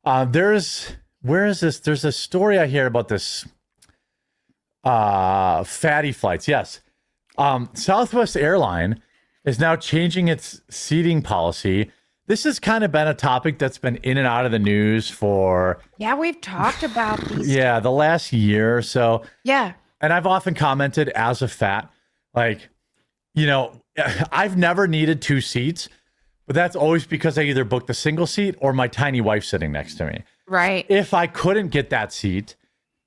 Where is this? There's a story I hear about this fatty flights. Yes. Southwest Airline is now changing its seating policy. This has kind of been a topic that's been in and out of the news for we've talked about these. the last year or so. Yeah. And I've often commented as a fat, like, I've never needed two seats, but that's always because I either booked the single seat or my tiny wife sitting next to me. Right. If I couldn't get that seat,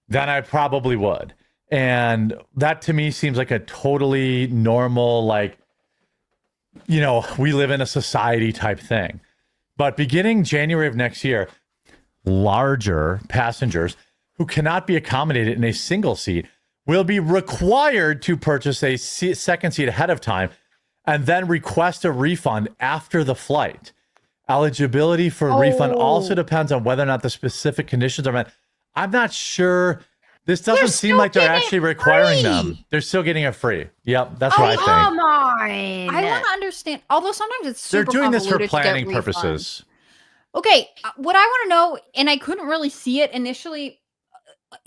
then I probably would. And that to me seems like a totally normal, like, we live in a society type thing. But beginning January of next year, larger passengers who cannot be accommodated in a single seat will be required to purchase a second seat ahead of time and then request a refund after the flight. Eligibility for a refund also depends on whether or not the specific conditions are met. I'm not sure. This doesn't seem like they're actually requiring them. They're still getting it free. Yep, that's what I think. Come on. I want to understand, although sometimes it's They're super doing this for convoluted to get planning refunds. purposes. Okay, what I want to know, and I couldn't really see it initially,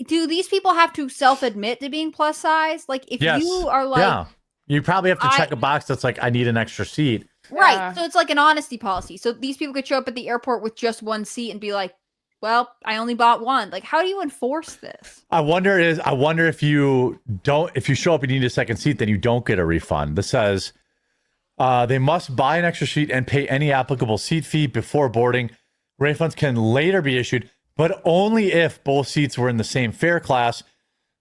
do these people have to self-admit to being plus size? Like, if you are like... You probably have to check a box that's like, I need an extra seat. Right, so it's like an honesty policy. So these people could show up at the airport with just one seat and be like, well, I only bought one. Like, how do you enforce this? I wonder if you show up and you need a second seat, then you don't get a refund. This says they must buy an extra seat and pay any applicable seat fee before boarding. Refunds can later be issued, but only if both seats were in the same fare class.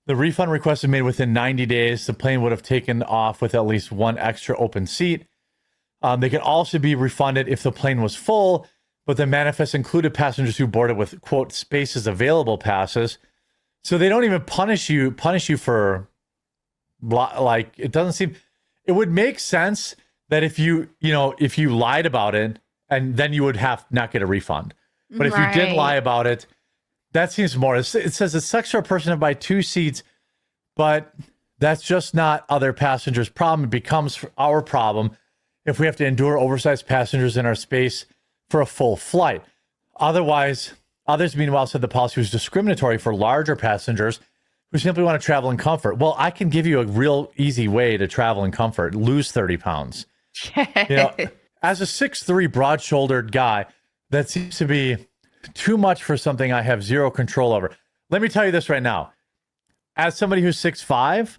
The refund request is made within 90 days. The plane would have taken off with at least one extra open seat. They can also be refunded if the plane was full, but the manifest included passengers who boarded with, quote, spaces available passes. So they don't even punish you for, like, it doesn't seem, it would make sense that if you lied about it, and then you would not get a refund. But if you didn't lie about it, that seems more. It says it's sex for a person to buy two seats, but that's just not other passengers' problem. It becomes our problem if we have to endure oversized passengers in our space for a full flight. Otherwise, others, meanwhile, said the policy was discriminatory for larger passengers who simply want to travel in comfort. Well, I can give you a real easy way to travel in comfort. Lose 30 pounds. As a 6'3", broad-shouldered guy, that seems to be too much for something I have zero control over. Let me tell you this right now. As somebody who's 6'5",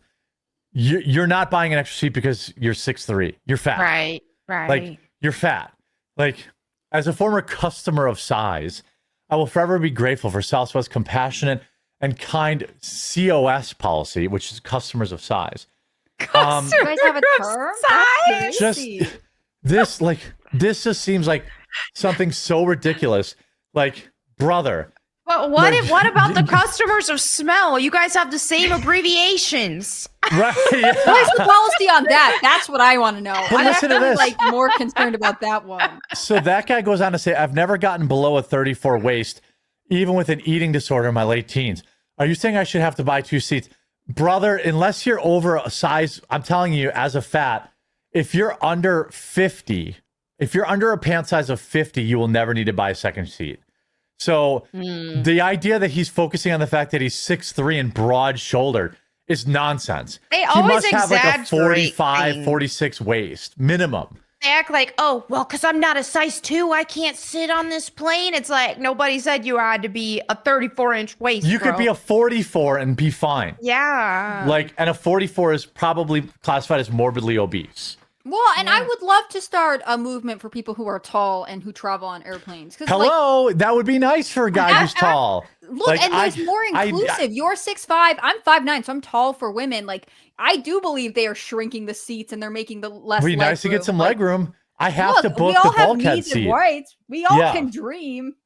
you're not buying an extra seat because you're 6'3". You're fat. Right. Like, you're fat. Like, as a former customer of size, I will forever be grateful for Southwest's compassionate and kind COS policy, which is customers of size. You guys have a term? This just seems like something so ridiculous. Like, brother. Well, what about the customers of smell? You guys have the same abbreviations. Right. Yeah. What is the policy on that? That's what I want to know. But listen to this. Like, more concerned about that one. So that guy goes on to say, I've never gotten below a 34 waist, even with an eating disorder in my late teens. Are you saying I should have to buy two seats? Brother, unless you're over a size, I'm telling you, as a fat, if you're under 50, if you're under a pant size of 50, you will never need to buy a second seat. So the idea that he's focusing on the fact that he's 6'3" and broad-shouldered is nonsense. They he always must have like a 45, things. 46 waist minimum. They act like, oh, well, because I'm not a size 2, I can't sit on this plane. It's like, nobody said you had to be a 34-inch waist, You could be a 44 and be fine. Yeah. Like, and a 44 is probably classified as morbidly obese. Well, and I would love to start a movement for people who are tall and who travel on airplanes. Hello, that would be nice for a guy who's tall. Look, like, and there's more inclusive. You're 6'5", I'm 5'9", so I'm tall for women. Like, I do believe they are shrinking the seats and they're making the less. It'd be nice to get some leg room. I have to book we all the have bulkhead needs seat. And rights. We all can dream.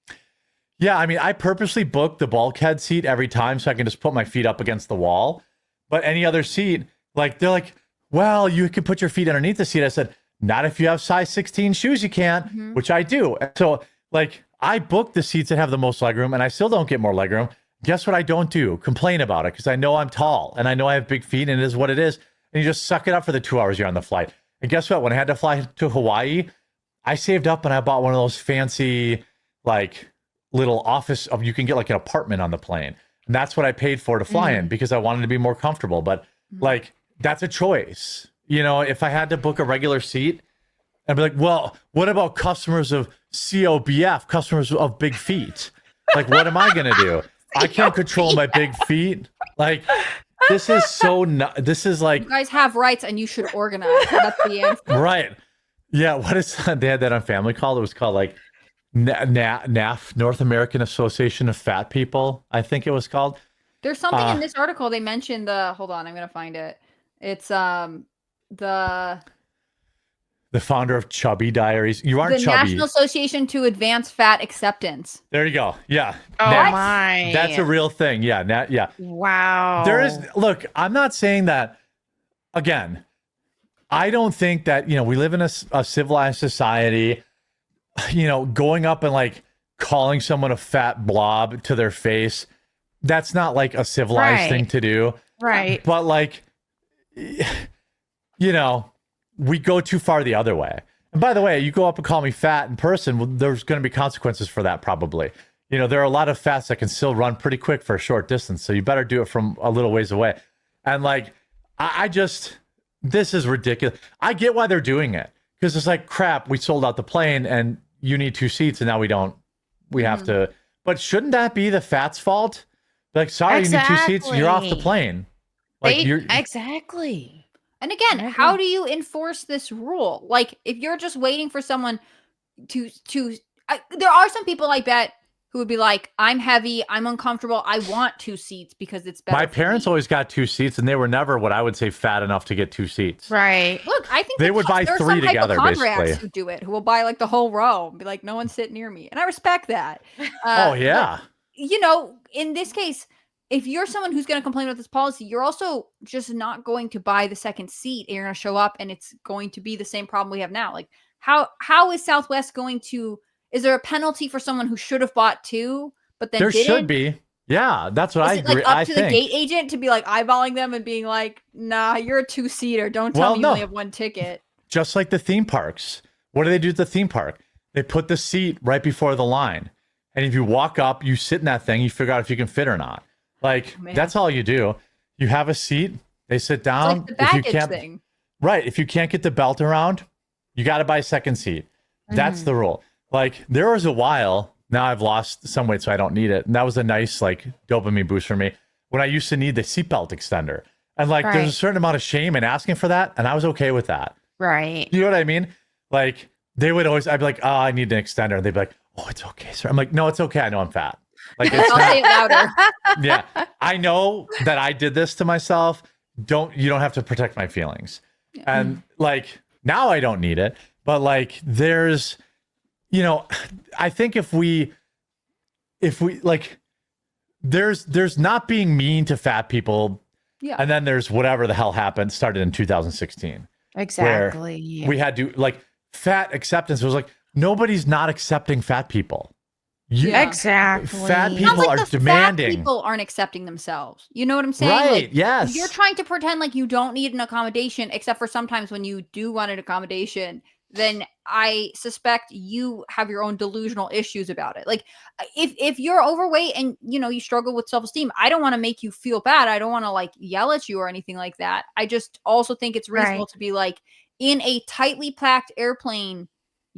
Yeah, I mean, I purposely book the bulkhead seat every time so I can just put my feet up against the wall. But any other seat, like, they're like, well, you can put your feet underneath the seat. I said, not if you have size 16 shoes, you can't, which I do. So, like, I book the seats that have the most legroom, and I still don't get more legroom. Guess what I don't do? Complain about it, because I know I'm tall, and I know I have big feet, and it is what it is. And you just suck it up for the 2 hours you're on the flight. And guess what? When I had to fly to Hawaii, I saved up, and I bought one of those fancy, like little office of, you can get like an apartment on the plane. And that's what I paid for to fly in because I wanted to be more comfortable. But like, that's a choice. You know, if I had to book a regular seat, I'd be like, well, what about customers of COBF, customers of big feet? Like, what am I going to do? I can't control my big feet. Like, this is so, this is like. You guys have rights and you should organize. That's the answer. Right. Yeah. What is that? They had that on Family Call. It was called like NAF, North American Association of Fat People, I think it was called. There's something in this article. They mentioned hold on, I'm going to find it. It's the founder of Chubby Diaries. You aren't the chubby. National Association to Advance Fat Acceptance. There you go. Yeah. Oh NAF. my. That's a real thing. Yeah. Yeah. Wow. There is, look, I'm not saying that, again, I don't think that, you know, we live in a civilized society, you know, going up and like calling someone a fat blob to their face. That's not like a civilized thing to do. Right. But like, you know, we go too far the other way. And by the way, you go up and call me fat in person, well, there's going to be consequences for that probably. You know, there are a lot of fats that can still run pretty quick for a short distance. So you better do it from a little ways away. And like, I just, this is ridiculous. I get why they're doing it. Because it's like, crap, we sold out the plane and you need 2 seats and now we have to. But shouldn't that be the fat's fault? Like, sorry, you need 2 seats, you're off the plane. Like, Exactly. And again, how do you enforce this rule? Like, if you're just waiting for someone to there are some people I bet who would be like, I'm heavy, I'm uncomfortable, I want 2 seats because it's better. My parents always got 2 seats and they were never what I would say fat enough to get 2 seats. Right. Look, I think they would buy 3 together, basically. Who do it, who will buy like the whole row and be like, no one sit near me. And I respect that. Oh, yeah. But, you know, in this case, if you're someone who's going to complain about this policy, you're also just not going to buy the second seat and you're going to show up and it's going to be the same problem we have now. Like, how is Southwest going to, is there a penalty for someone who should have bought 2, but then there didn't? should be. Yeah, that's what I agree. Like up to the gate agent to be like eyeballing them and being like, nah, you're a 2-seater. Don't tell me you only have 1 ticket. Just like the theme parks. What do they do at the theme park? They put the seat right before the line. And if you walk up, you sit in that thing, you figure out if you can fit or not. Like, that's all you do. You have a seat, they sit down. It's like the baggage thing. Right. If you can't get the belt around, you got to buy a second seat. That's the rule. Like, there was a while, now I've lost some weight, so I don't need it. And that was a nice, like, dopamine boost for me when I used to need the seatbelt extender. And, like, there's a certain amount of shame in asking for that. And I was okay with that. Right. You know what I mean? Like, they would always, I'd be like, oh, I need an extender. And they'd be like, oh, it's okay, sir. I'm like, no, it's okay. I know I'm fat. Like, it's I'll say it louder. Yeah. I know that I did this to myself. You don't have to protect my feelings. And like, now I don't need it. But like, there's, you know, I think if we like, there's not being mean to fat people. Yeah. And then there's whatever the hell happened, started in 2016. Exactly. We had to, like, fat acceptance was like, nobody's not accepting fat people. Exactly. Fat people are demanding. Fat people aren't accepting themselves. You know what I'm saying? Right. Like, yes. If you're trying to pretend like you don't need an accommodation, except for sometimes when you do want an accommodation, then I suspect you have your own delusional issues about it. Like, if you're overweight and, you know, you struggle with self-esteem, I don't want to make you feel bad. I don't want to like yell at you or anything like that. I just also think it's reasonable to be like, in a tightly packed airplane,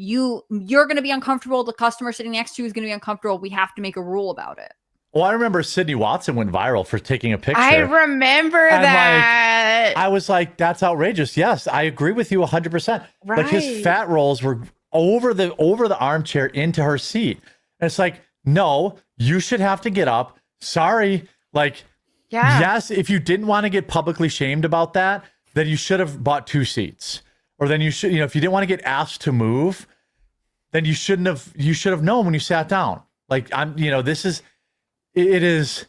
you're going to be uncomfortable. The customer sitting next to you is going to be uncomfortable. We have to make a rule about it. Well, I remember Sydney Watson went viral for taking a picture. I remember that. Like, I was like, that's outrageous. Yes, I agree with you 100%. Right. Like, his fat rolls were over the armchair into her seat. And it's like, no, you should have to get up. Sorry. Like, yes, if you didn't want to get publicly shamed about that, then you should have bought 2 seats. Or then you should, you know, if you didn't want to get asked to move, then you should have known when you sat down. Like, it is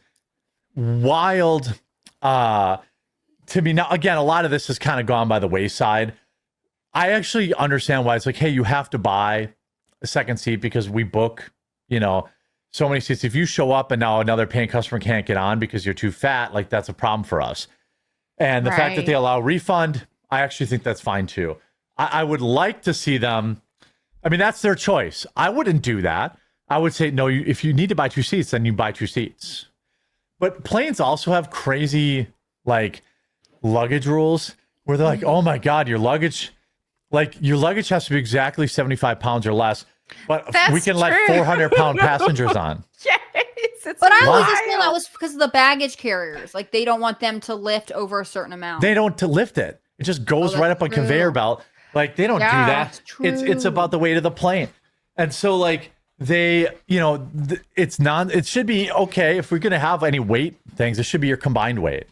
wild to me. Now, again, a lot of this has kind of gone by the wayside. I actually understand why it's like, hey, you have to buy a second seat because we book, you know, so many seats. If you show up and now another paying customer can't get on because you're too fat, like, that's a problem for us. And the fact that they allow refund, I actually think that's fine too. I would like to see them. I mean, that's their choice. I wouldn't do that. I would say no. If you need to buy 2 seats, then you buy 2 seats. But planes also have crazy like luggage rules where they're like, oh my God, your luggage has to be exactly 75 pounds or less, but That's we can let true. 400-pound passengers on. Yes, it's But I always wild. assumed that was because of the baggage carriers. Like they don't want them to lift over a certain amount. They don't to lift it. It just goes Oh, right that's up a conveyor true. belt. Like they don't Yeah, do that. that's It's true. about the weight of the plane. And so like they, it should be okay if we're going to have any weight things, it should be your combined weight.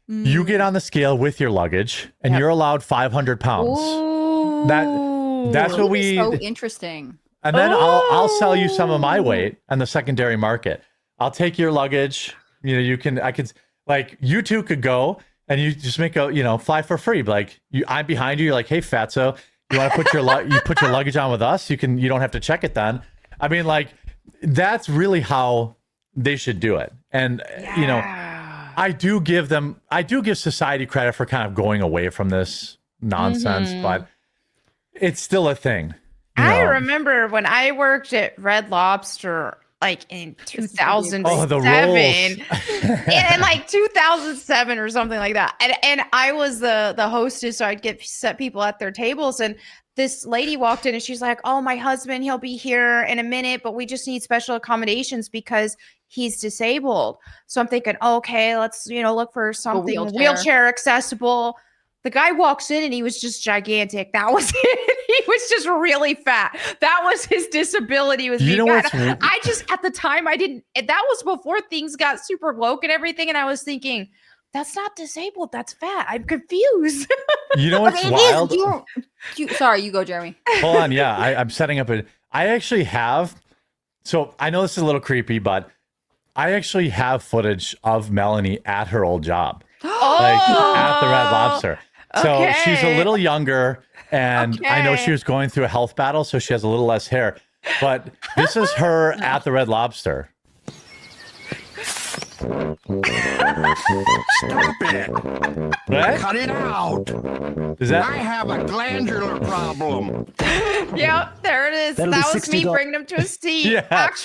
You get on the scale with your luggage and Yep. you're allowed 500 pounds. Ooh. That's what That we, is so interesting. and then I'll sell you some of my weight on the secondary market. I'll take your luggage. You two could go and you just make fly for free. Like I'm behind you. You're like, hey, fatso, you want to put you put your luggage on with us? You don't have to check it then. I mean, like that's really how they should do it. And I do give society credit for kind of going away from this nonsense, but it's still a thing. I remember when I worked at Red Lobster, like in 2007, Oh, the rolls. in like 2007 or something like that. And I was the hostess, so I'd set people at their tables. And this lady walked in and she's like, "Oh, my husband, he'll be here in a minute, but we just need special accommodations because he's disabled." So I'm thinking, okay, let's look for something wheelchair accessible. The guy walks in and he was just gigantic. That was it. He was just really fat. That was his disability. Was being fat. I just at the time I didn't. That was before things got super woke and everything. And I was thinking, that's not disabled. That's fat. I'm confused. You know what's wild? Sorry, you go, Jeremy. Hold on. Yeah, I'm setting up I actually have. So I know this is a little creepy, but I actually have footage of Melonie at her old job, like at the Red Lobster. So she's a little younger, and I know she was going through a health battle, so she has a little less hair. But this is her at the Red Lobster. Stop it. Right? Cut it out. Is that? I have a glandular problem. Yep, there it is. That'll be That was me $60. bringing him to a seat. Yeah. Actually.